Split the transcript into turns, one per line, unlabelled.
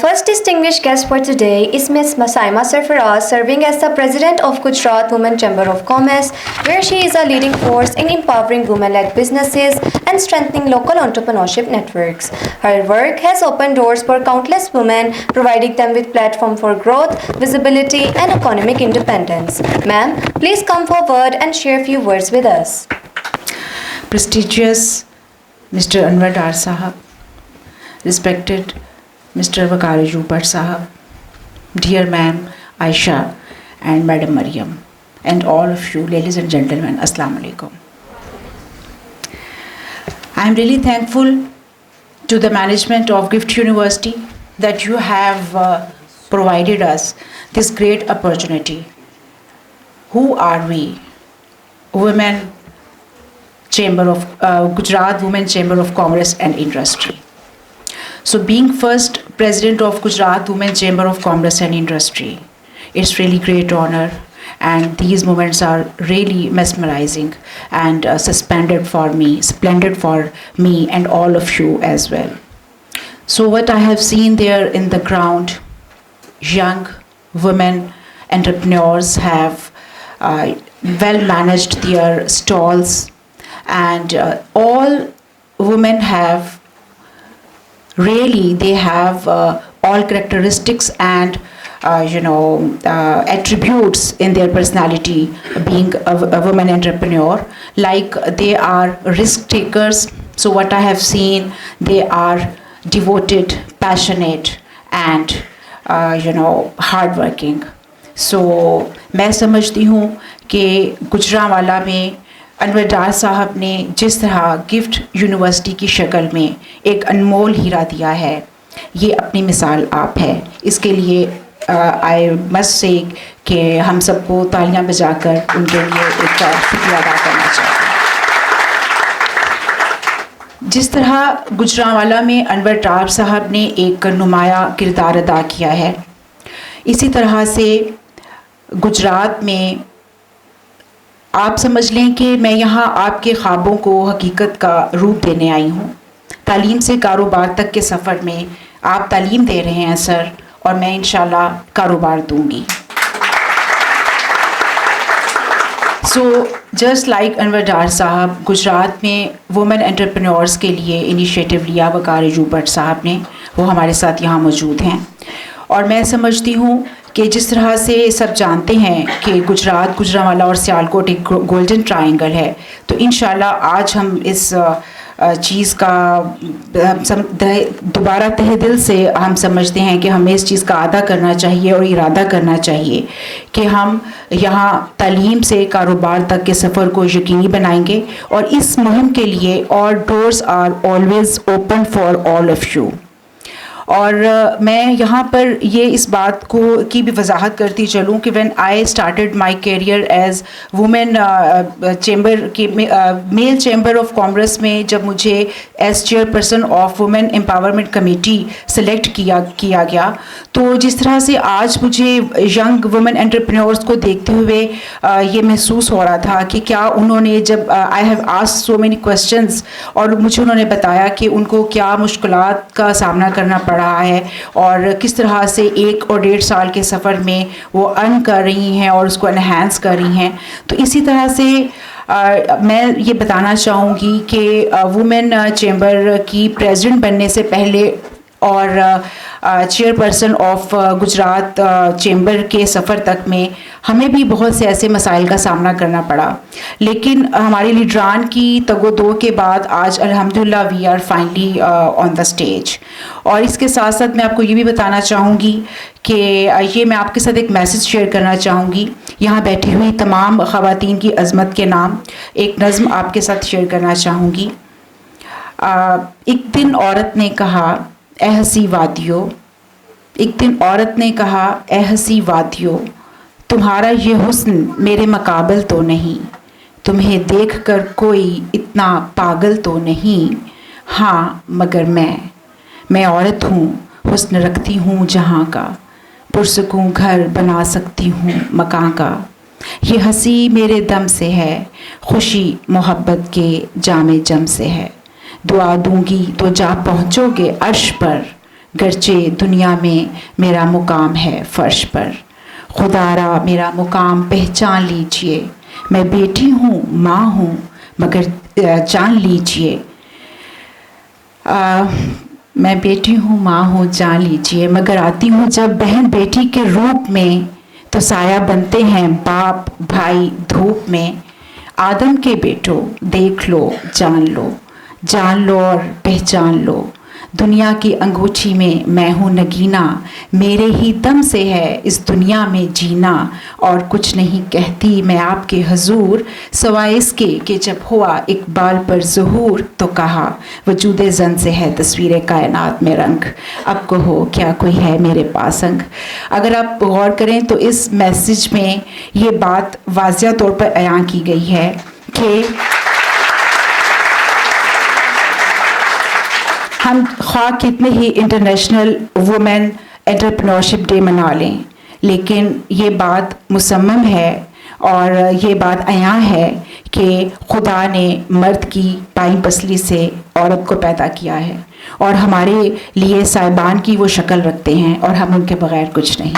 first distinguished guest for today is Ms. Saima Sarfaraz, serving as the President of Gujarat Women Chamber of Commerce, where she is a leading force in empowering women-led businesses and strengthening local entrepreneurship networks. Her work has opened doors for countless women, providing them with platform for growth, visibility, and economic independence. Ma'am, please come forward and share a few words with us.
Prestigious Mr. Anwar Dar Sahab, respected Mr. Waqar Bhatt Sahab, dear Ma'am Aisha and Madam Mariam, and all of you, ladies and gentlemen, Assalamu alaikum. I am really thankful to the management of GIFT University that you have provided us this great opportunity. Who are we? Women Chamber of Gujarat Women Chamber of Commerce and Industry. So being first President of Gujarat Women Chamber of Commerce and Industry, it's really great honor, and these moments are really mesmerizing and splendid for me and all of you as well. So what I have seen there in the ground, young women entrepreneurs have well managed their stalls, and all women have they have all characteristics and attributes in their personality, being a woman entrepreneur. Like, they are risk takers. So what I have seen, they are devoted, passionate, and hard working. So मैं समझती हूँ कि गुजरांवाला में अनवर डार साहब ने जिस तरह gift university की शक्ल में एक अनमोल हीरा दिया है, ये अपनी मिसाल आप है. इसके लिए आई मस्ट से कि हम सबको तालियां बजाकर उनके लिए एक शुक्रिया अदा करना चाहिए. जिस तरह गुजरांवाला में अनवर डार साहब ने एक नुमाया किरदार अदा किया है, इसी तरह से गुजरात में आप समझ लें कि मैं यहाँ आपके ख्वाबों को हकीकत का रूप देने आई हूँ. तालीम से कारोबार तक के सफ़र में आप तालीम दे रहे हैं सर, और मैं इंशाल्लाह कारोबार दूँगी. सो जस्ट लाइक अनवर डार साहब, गुजरात में वुमेन एंटरप्रेन्योर्स के लिए इनिशिएटिव लिया वकार भट्ट साहब ने, वो हमारे साथ यहाँ मौजूद हैं. और मैं समझती हूँ कि जिस तरह से सब जानते हैं कि गुजरात, गुजरांवाला और सियालकोट एक गोल्डन ट्रायंगल है, तो इंशाल्लाह आज हम इस चीज़ का दोबारा तहे दिल से हम समझते हैं कि हमें इस चीज़ का अदा करना चाहिए और इरादा करना चाहिए कि हम यहाँ तालीम से कारोबार तक के सफ़र को यकीनी बनाएंगे. और इस मुहिम के लिए और doors are always open for all of you. और मैं यहाँ पर ये इस बात को की भी वजाहत करती चलूँ कि when I started my career as women chamber के मेल चेंबर ऑफ कॉमर्स में, जब मुझे as chairperson of women empowerment committee select किया गया, तो जिस तरह से आज मुझे यंग वुमेन एंटरप्रेन्योर्स को देखते हुए ये महसूस हो रहा था कि क्या उन्होंने, जब I have asked so many questions, और मुझे उन्होंने बताया कि उनको क्या मुश्किलात का सामना करना रहा है और किस तरह से 1 और 1.5 साल के सफ़र में वो अर्न कर रही हैं और उसको एनहांस कर रही हैं. तो इसी तरह से मैं ये बताना चाहूँगी कि वुमेन चेंबर की प्रेसिडेंट बनने से पहले और चेयरपर्सन ऑफ गुजरात चेंबर के सफ़र तक में हमें भी बहुत से ऐसे मसाइल का सामना करना पड़ा, लेकिन हमारे लीडरान की तगोदो के बाद आज अल्हम्दुलिल्लाह we are finally on the stage. और इसके साथ साथ मैं आपको ये भी बताना चाहूँगी कि ये मैं आपके साथ एक मैसेज शेयर करना चाहूँगी. यहाँ बैठी हुई तमाम ख़वातीन की अज़मत के नाम एक नज़्म आपके साथ शेयर करना चाहूँगी. एक दिन औरत ने कहा ए हसी वादियों, एक दिन औरत ने कहा ए हसी वादियों, तुम्हारा ये हुस्न मेरे मुकाबिल तो नहीं, तुम्हें देखकर कोई इतना पागल तो नहीं. हाँ मगर मैं औरत हूँ, हुस्न रखती हूँ जहाँ का, पुरसकूं घर बना सकती हूँ मकां का. ये हंसी मेरे दम से है, खुशी मोहब्बत के जामे जम से है. दुआ दूंगी तो जा पहुँचोगे अर्श पर, گرچہ دنیا میں میرا مقام ہے فرش پر، خدارا میرا مقام پہچان لیجئے، میں بیٹی ہوں ماں ہوں مگر جان لیجئے، میں بیٹی ہوں ماں ہوں جان لیجئے، مگر آتی ہوں جب بہن بیٹی کے روپ میں تو سایہ بنتے ہیں باپ بھائی دھوپ میں، آدم کے بیٹو دیکھ لو جان لو اور پہچان لو، دنیا کی انگوٹھی میں ہوں نگینا، میرے ہی دم سے ہے اس دنیا میں جینا، اور کچھ نہیں کہتی میں آپ کے حضور سوائے اس کے کہ جب ہوا اقبال پر ظہور تو کہا وجود زن سے ہے تصویر کائنات میں رنگ، اب کہو کیا کوئی ہے میرے پاس انگ۔ اگر آپ غور کریں تو اس میسج میں یہ بات واضح طور پر بیان کی گئی ہے کہ ہم خواہ کتنے ہی انٹرنیشنل وومن انٹرپرینورشپ ڈے منا لیں، لیکن یہ بات مصمم ہے اور یہ بات عیاں ہے کہ خدا نے مرد کی بائیں پسلی سے عورت کو پیدا کیا ہے، اور ہمارے لیے صاحبان کی وہ شکل رکھتے ہیں اور ہم ان کے بغیر کچھ نہیں۔